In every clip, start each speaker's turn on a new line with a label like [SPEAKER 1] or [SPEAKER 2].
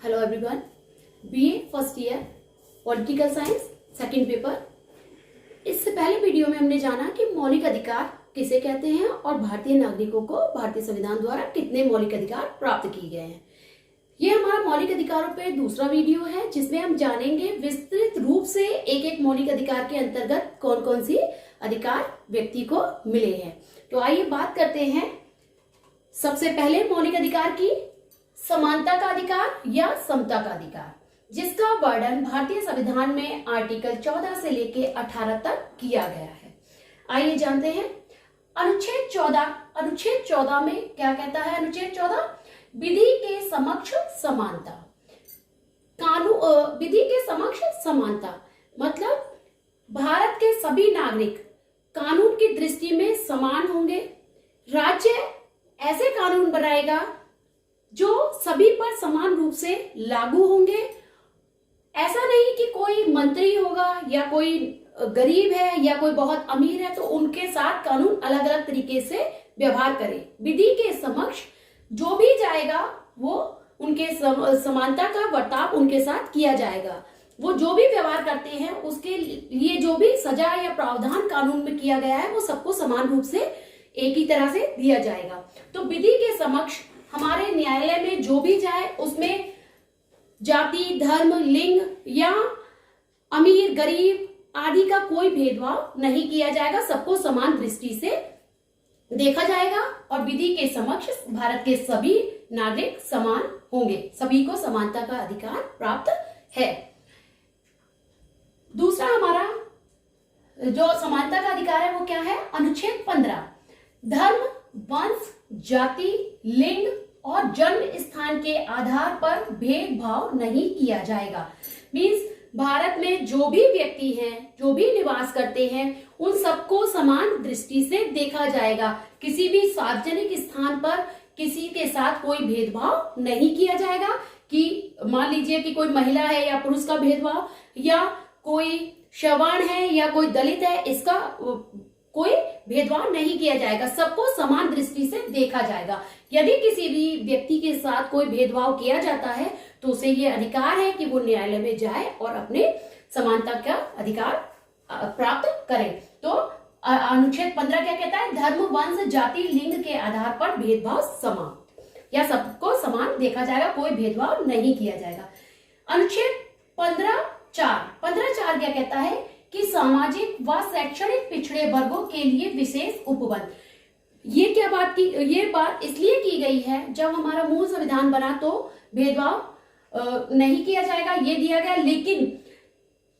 [SPEAKER 1] Hello everyone, BA first year political science second paper. इससे पहले video में हमने जाना कि मौलिक अधिकार किसे कहते हैं और भारतीय नागरिकों को भारतीय संविधान द्वारा कितने मौलिक अधिकार प्राप्त किए गए हैं। ये हमारा मौलिक अधिकारों पे दूसरा वीडियो है जिसमें हम जानेंगे विस्तृत रूप से एक एक मौलिक अधिकार के अंतर्गत कौन कौन सी अधिकार व्यक्ति को मिले हैं। तो आइए बात करते हैं सबसे पहले मौलिक अधिकार की, समानता का अधिकार या समता का अधिकार, जिसका वर्णन भारतीय संविधान में आर्टिकल 14 से लेके 18 तक किया गया है। आइए जानते हैं अनुच्छेद 14 में क्या कहता है। अनुच्छेद 14 विधि के समक्ष समानता। विधि के समक्ष समानता मतलब भारत के सभी नागरिक कानून की दृष्टि में समान होंगे। राज्य ऐसे कानून बनाएगा जो सभी पर समान रूप से लागू होंगे। ऐसा नहीं कि कोई मंत्री होगा या कोई गरीब है या कोई बहुत अमीर है तो उनके साथ कानून अलग अलग तरीके से व्यवहार करे। विधि के समक्ष जो भी जाएगा वो उनके समानता का बर्ताव उनके साथ किया जाएगा। वो जो भी व्यवहार करते हैं उसके लिए जो भी सजा या प्रावधान कानून में किया गया है वो सबको समान रूप से एक ही तरह से दिया जाएगा। तो विधि के समक्ष हमारे न्यायालय में जो भी जाए उसमें जाति, धर्म, लिंग या अमीर गरीब आदि का कोई भेदभाव नहीं किया जाएगा। सबको समान दृष्टि से देखा जाएगा और विधि के समक्ष भारत के सभी नागरिक समान होंगे। सभी को समानता का अधिकार प्राप्त है। दूसरा हमारा जो समानता का अधिकार है वो क्या है। अनुच्छेद 15 धर्म, वंश, जाति, लिंग और जन्म स्थान के आधार पर भेदभाव नहीं किया जाएगा। मींस भारत में जो भी व्यक्ति हैं, जो भी निवास करते हैं, उन सबको समान दृष्टि से देखा जाएगा। किसी भी सार्वजनिक स्थान पर किसी के साथ कोई भेदभाव नहीं किया जाएगा कि मान लीजिए कि कोई महिला है या पुरुष का भेदभाव या कोई सवर्ण है या कोई दलित है, इसका कोई भेदभाव नहीं किया जाएगा। सबको समान दृष्टि से देखा जाएगा। यदि किसी भी व्यक्ति के साथ कोई भेदभाव किया जाता है तो उसे ये अधिकार है कि वो न्यायालय में जाए और अपने समानता का अधिकार प्राप्त करे। तो अनुच्छेद 15 क्या कहता है। धर्म, वंश, जाति, लिंग के आधार पर भेदभाव समान या सबको समान देखा जाएगा, कोई भेदभाव नहीं किया जाएगा। अनुच्छेद 15.4 क्या कहता है कि सामाजिक व शैक्षणिक पिछड़े वर्गों के लिए विशेष उपबंध। ये बात इसलिए की गई है जब हमारा मूल संविधान बना तो भेदभाव नहीं किया जाएगा ये दिया गया, लेकिन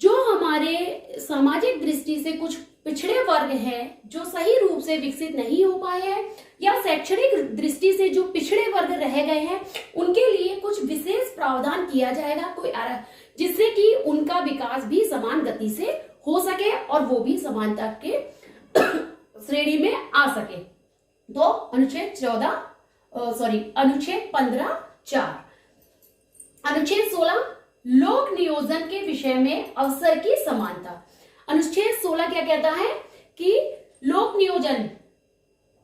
[SPEAKER 1] जो हमारे सामाजिक दृष्टि से कुछ पिछड़े वर्ग हैं जो सही रूप से विकसित नहीं हो पाए हैं या शैक्षणिक दृष्टि से जो पिछड़े वर्ग रह गए हैं उनके लिए कुछ विशेष प्रावधान किया जाएगा जिससे कि उनका विकास भी समान गति से हो सके और वो भी समानता के श्रेणी में आ सके। तो अनुच्छेद 15.4। अनुच्छेद 16 लोक नियोजन के विषय में अवसर की समानता। अनुच्छेद 16 क्या कहता है कि लोक नियोजन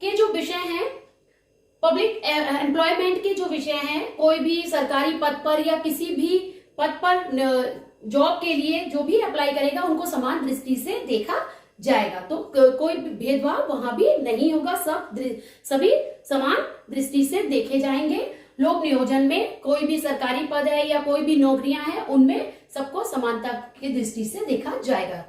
[SPEAKER 1] के जो विषय हैं, पब्लिक एम्प्लॉयमेंट के जो विषय हैं, कोई भी सरकारी पद पर या किसी भी पद पर जॉब के लिए जो भी अप्लाई करेगा उनको समान दृष्टि से देखा जाएगा। तो कोई भेदभाव वहां भी नहीं होगा, सभी समान दृष्टि से देखे जाएंगे। लोक नियोजन में कोई भी सरकारी पद है या कोई भी नौकरियां हैं उनमें सबको समानता की दृष्टि से देखा जाएगा।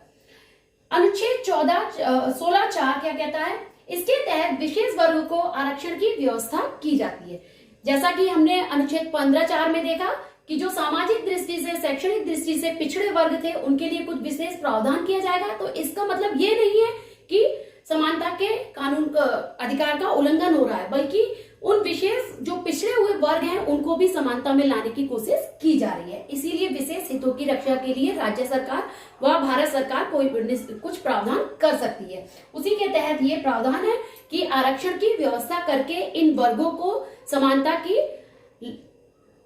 [SPEAKER 1] अनुच्छेद 16.4 क्या कहता है। इसके तहत विशेष वर्ग को आरक्षण की व्यवस्था की जाती है। जैसा कि हमने अनुच्छेद 15.4 में देखा कि जो सामाजिक दृष्टि से, शैक्षणिक दृष्टि से पिछड़े वर्ग थे उनके लिए कुछ विशेष प्रावधान किया जाएगा। तो इसका मतलब ये नहीं है कि समानता के कानून का अधिकार का उल्लंघन हो रहा है, बल्कि उन विशेष जो पिछड़े हुए वर्ग हैं उनको भी समानता में लाने की कोशिश की जा रही है। इसीलिए विशेष हितों की रक्षा के लिए राज्य सरकार व भारत सरकार कोई कुछ प्रावधान कर सकती है। उसी के तहत ये प्रावधान है कि आरक्षण की व्यवस्था करके इन वर्गों को समानता की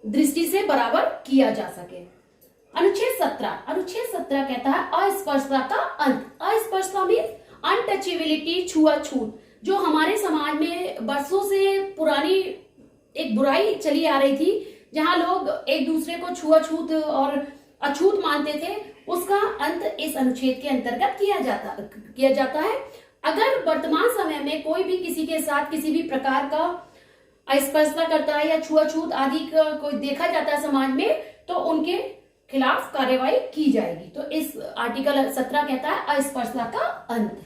[SPEAKER 1] दृष्टि से बराबर किया जा सके। अनुच्छेद 17 कहता है अस्पृश्यता का अंत। अस्पृश्यता में अनटचेबिलिटी, छुआछूत, जो हमारे समाज में वर्षों से पुरानी एक बुराई चली आ रही थी जहां लोग एक दूसरे को छुआछूत और अछूत मानते थे, उसका अंत इस अनुच्छेद के अंतर्गत किया जाता है। अगर वर्तमान समय में कोई भी किसी के साथ किसी भी प्रकार का अस्पृश्यता करता है या छुआछूत आदि को देखा जाता है समाज में, तो उनके खिलाफ कार्यवाही की जाएगी। तो इस आर्टिकल 17 कहता है अस्पृश्यता का अंत।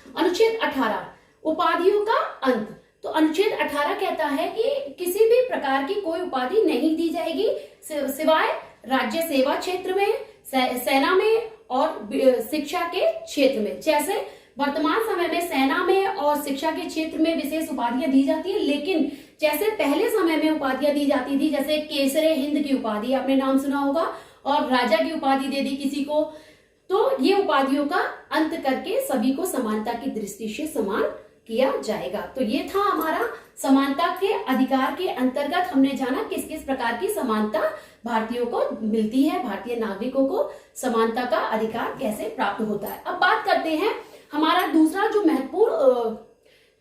[SPEAKER 1] अनुच्छेद 18 उपाधियों का अंत। तो अनुच्छेद 18 कहता है कि किसी भी प्रकार की कोई उपाधि नहीं दी जाएगी सिवाय राज्य सेवा क्षेत्र में, सेना में और शिक्षा के क्षेत्र में। जैसे वर्तमान समय में सेना में और शिक्षा के क्षेत्र में विशेष उपाधियां दी जाती है, लेकिन जैसे पहले समय में उपाधियां दी जाती थी, जैसे केसरे हिंद की उपाधि आपने नाम सुना होगा, और राजा की उपाधि दे दी किसी को, तो ये उपाधियों का अंत करके सभी को समानता की दृष्टि से समान किया जाएगा। तो ये था हमारा समानता के अधिकार के अंतर्गत हमने जाना किस किस प्रकार की समानता भारतीयों को मिलती है, भारतीय नागरिकों को समानता का अधिकार कैसे प्राप्त होता है। अब बात करते हैं हमारा दूसरा जो महत्वपूर्ण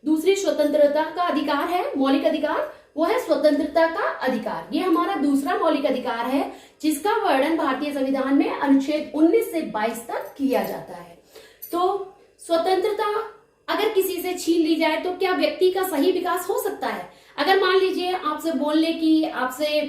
[SPEAKER 1] दूसरी स्वतंत्रता का अधिकार है, मौलिक अधिकार, वो है स्वतंत्रता का अधिकार। ये हमारा दूसरा मौलिक अधिकार है जिसका वर्णन भारतीय संविधान में अनुच्छेद 19 से 22 तक किया जाता है। तो स्वतंत्रता अगर किसी से छीन ली जाए तो क्या व्यक्ति का सही विकास हो सकता है? अगर मान लीजिए आपसे बोलने की, आपसे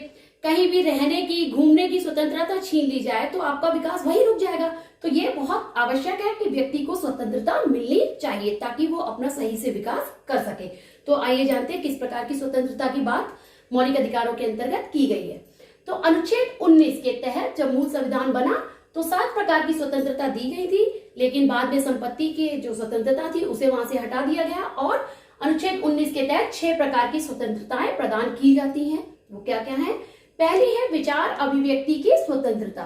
[SPEAKER 1] कहीं भी रहने की, घूमने की स्वतंत्रता छीन ली जाए तो आपका विकास वही रुक जाएगा। तो ये बहुत आवश्यक है कि व्यक्ति को स्वतंत्रता मिलनी चाहिए ताकि वो अपना सही से विकास कर सके। तो आइए जानते हैं किस प्रकार की स्वतंत्रता की बात मौलिक अधिकारों के अंतर्गत की गई है। तो अनुच्छेद 19 के तहत जब मूल संविधान बना तो 7 प्रकार की स्वतंत्रता दी गई थी, लेकिन बाद में संपत्ति की जो स्वतंत्रता थी उसे वहां से हटा दिया गया और अनुच्छेद 19 के तहत 6 प्रकार की स्वतंत्रताएं प्रदान की जाती हैं। वो क्या क्या है? पहली है विचार अभिव्यक्ति की स्वतंत्रता।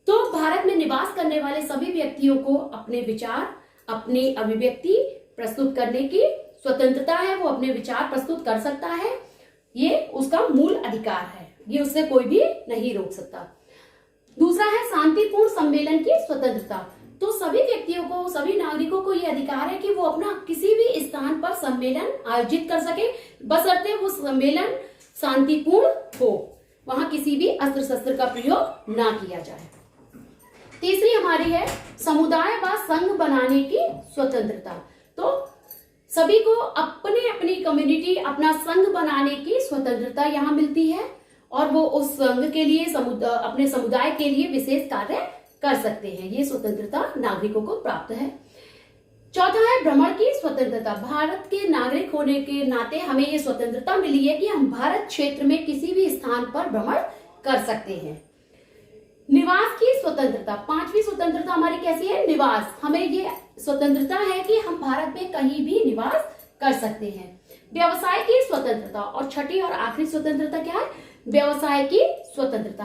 [SPEAKER 1] तो भारत में निवास करने वाले सभी व्यक्तियों को अपने विचार, अपनी अभिव्यक्ति प्रस्तुत करने की स्वतंत्रता है। वो अपने विचार प्रस्तुत कर सकता है, ये उसका मूल अधिकार है, ये उससे कोई भी नहीं रोक सकता। दूसरा है शांतिपूर्ण सम्मेलन की स्वतंत्रता। तो सभी व्यक्तियों को, सभी नागरिकों को यह अधिकार है कि वो अपना किसी भी स्थान पर सम्मेलन आयोजित कर सके, बशर्ते वो सम्मेलन शांतिपूर्ण हो, वहां किसी भी अस्त्र शस्त्र का प्रयोग ना किया जाए। तीसरी हमारी है समुदाय व संघ बनाने की स्वतंत्रता। तो सभी को अपने अपनी कम्युनिटी, अपना संघ बनाने की स्वतंत्रता यहाँ मिलती है और वो उस संघ के लिए, अपने समुदाय के लिए विशेष कार्य कर सकते हैं। ये स्वतंत्रता नागरिकों को प्राप्त है। चौथा है भ्रमण की स्वतंत्रता। भारत के नागरिक होने के नाते हमें ये स्वतंत्रता मिली है कि हम भारत क्षेत्र में किसी भी स्थान पर भ्रमण कर सकते हैं। निवास की स्वतंत्रता। 5वीं स्वतंत्रता हमारी कैसी है? निवास। हमें ये स्वतंत्रता है कि हम भारत में कहीं भी निवास कर सकते हैं। व्यवसाय की स्वतंत्रता। और छठी और आखिरी स्वतंत्रता क्या है? व्यवसाय की स्वतंत्रता।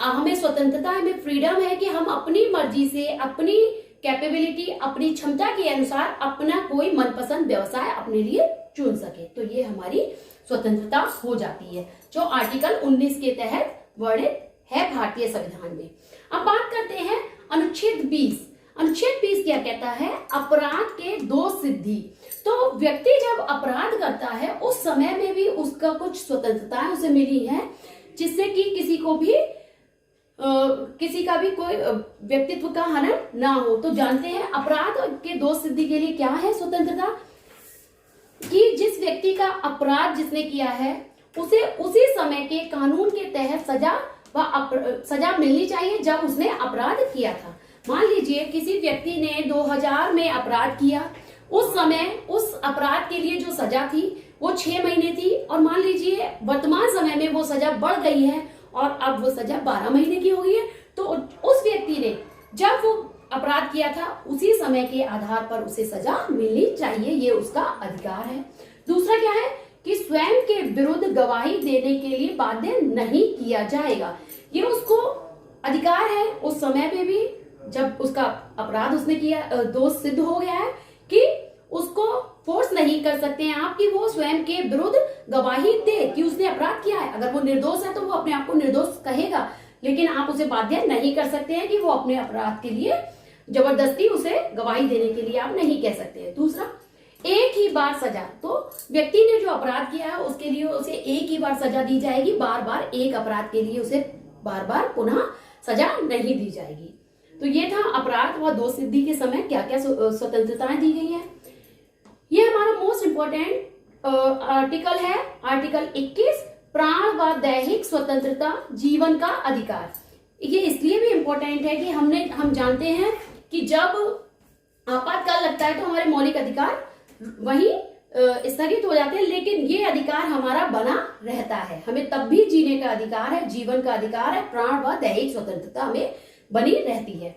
[SPEAKER 1] हमें स्वतंत्रता, हमें फ्रीडम है कि हम अपनी मर्जी से, अपनी कैपेबिलिटी, अपनी क्षमता के अनुसार अपना कोई मनपसंद व्यवसाय अपने लिए चुन सके। तो ये हमारी स्वतंत्रता हो जाती है जो आर्टिकल 19 के तहत वर्णित है भारतीय संविधान में। अब बात करते हैं अनुच्छेद 20। अनुच्छेद 20 क्या कहता है? अपराध के दोष सिद्धि। तो व्यक्ति जब अपराध करता है उस समय में भी उसका कुछ स्वतंत्रताएं उसे मिली है जिससे कि किसी का भी कोई व्यक्तित्व का हनन ना हो। तो जानते हैं अपराध के दोष सिद्धि के लिए क्या है स्वतंत्रता? कि जिस व्यक्ति का अपराध जिसने किया है उसे उसी समय के कानून के तहत सजा मिलनी चाहिए जब उसने अपराध किया था। मान लीजिए किसी व्यक्ति ने 2000 में अपराध किया, उस समय उस अपराध के लिए जो सजा थी वो 6 महीने थी, और मान लीजिए वर्तमान समय में वो सजा बढ़ गई है और अब वो सजा 12 महीने की हो गई है। तो उस व्यक्ति ने जब वो अपराध किया था उसी समय के आधार पर उसे सजा मिलनी चाहिए, ये उसका अधिकार है। दूसरा क्या है कि स्वयं के विरुद्ध गवाही देने के लिए बाध्य नहीं किया जाएगा। ये उसको अधिकार है उस समय पे भी जब उसका अपराध उसने किया, दोष सिद्ध हो गया है, कि उसको फोर्स नहीं कर सकते हैं आप कि वो स्वयं के विरुद्ध गवाही दे कि उसने अपराध किया है। अगर वो निर्दोष है तो वो अपने आप को निर्दोष कहेगा, लेकिन आप उसे बाध्य नहीं कर सकते हैं कि वो अपने अपराध के लिए जबरदस्ती उसे गवाही देने के लिए आप नहीं कह सकते हैं। दूसरा, एक ही बार सजा, तो व्यक्ति ने जो अपराध किया है उसके लिए उसे एक ही बार सजा दी जाएगी, बार बार एक अपराध के लिए उसे बार बार पुनः सजा नहीं दी जाएगी। तो ये था अपराध व दोष सिद्धि के समय क्या क्या स्वतंत्रताएं दी गई हैं। ये हमारा मोस्ट इंपॉर्टेंट आर्टिकल है, आर्टिकल 21, प्राण व दैहिक स्वतंत्रता, जीवन का अधिकार। ये इसलिए भी इंपॉर्टेंट है कि हम जानते हैं कि जब आपातकाल लगता है तो हमारे मौलिक अधिकार वही स्थगित हो जाते हैं, लेकिन ये अधिकार हमारा बना रहता है, हमें तब भी जीने का अधिकार है, जीवन का अधिकार है, प्राण व दैहिक स्वतंत्रता हमें बनी रहती है।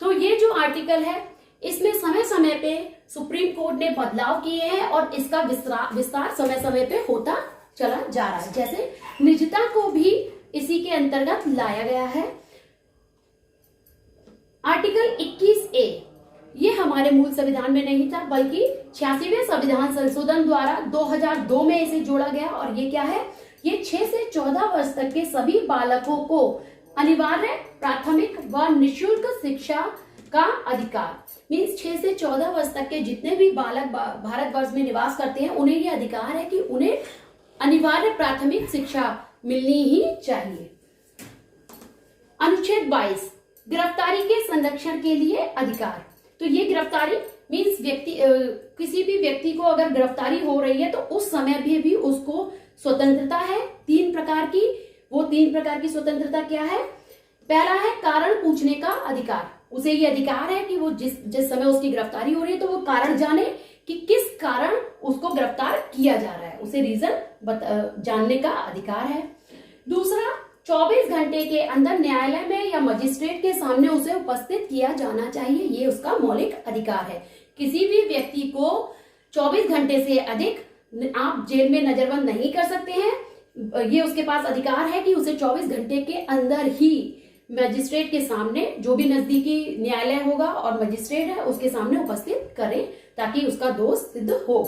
[SPEAKER 1] तो ये जो आर्टिकल है इसमें समय समय पे सुप्रीम कोर्ट ने बदलाव किए हैं और इसका विस्तार समय समय पे होता चला जा रहा है। जैसे निजता को भी इसी के अंतर्गत लाया गया है। आर्टिकल 21A ये हमारे मूल संविधान में नहीं था, बल्कि 86वें संविधान संशोधन द्वारा 2002 में इसे जोड़ा गया। और ये क्या है, ये 6 से 14 वर्ष तक के सभी बालकों को अनिवार्य प्राथमिक व निःशुल्क शिक्षा का अधिकार, मीन्स 6 से 14 वर्ष तक के जितने भी बालक भारतवर्ष में निवास करते हैं उन्हें ये अधिकार है कि उन्हें अनिवार्य प्राथमिक शिक्षा मिलनी ही चाहिए। अनुच्छेद 22, गिरफ्तारी के संरक्षण के लिए अधिकार। तो ये गिरफ्तारी मीन्स किसी भी व्यक्ति को अगर गिरफ्तारी हो रही है तो उस समय भी उसको स्वतंत्रता है 3 प्रकार की। वो 3 प्रकार की स्वतंत्रता क्या है? पहला है कारण पूछने का अधिकार। उसे ये अधिकार है कि वो जिस समय उसकी गिरफ्तारी हो रही है तो वो कारण जाने कि किस कारण उसको गिरफ्तार किया जा रहा है, उसे रीजन जानने का अधिकार है। दूसरा, 24 घंटे के अंदर न्यायालय में या मजिस्ट्रेट के सामने उसे उपस्थित किया जाना चाहिए, ये उसका मौलिक अधिकार है। किसी भी व्यक्ति को 24 घंटे से अधिक आप जेल में नजरबंद नहीं कर सकते हैं। ये उसके पास अधिकार है कि उसे 24 घंटे के अंदर ही मजिस्ट्रेट के सामने, जो भी नजदीकी न्यायालय होगा और मजिस्ट्रेट है उसके सामने उपस्थित करें ताकि उसका दोष सिद्ध हो।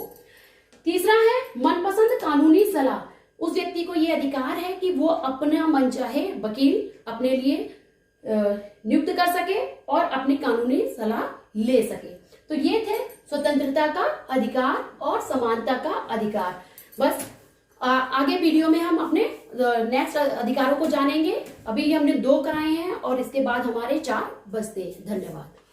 [SPEAKER 1] तीसरा है मनपसंद कानूनी सलाह। उस व्यक्ति को यह अधिकार है कि वो अपना मनचाहे वकील अपने लिए नियुक्त कर सके और अपनी कानूनी सलाह ले सके। तो ये थे स्वतंत्रता का अधिकार और समानता का अधिकार। बस आगे वीडियो में हम अपने नेक्स्ट अधिकारों को जानेंगे। अभी हमने 2 कराए हैं और इसके बाद हमारे 4 बचते हैं। धन्यवाद।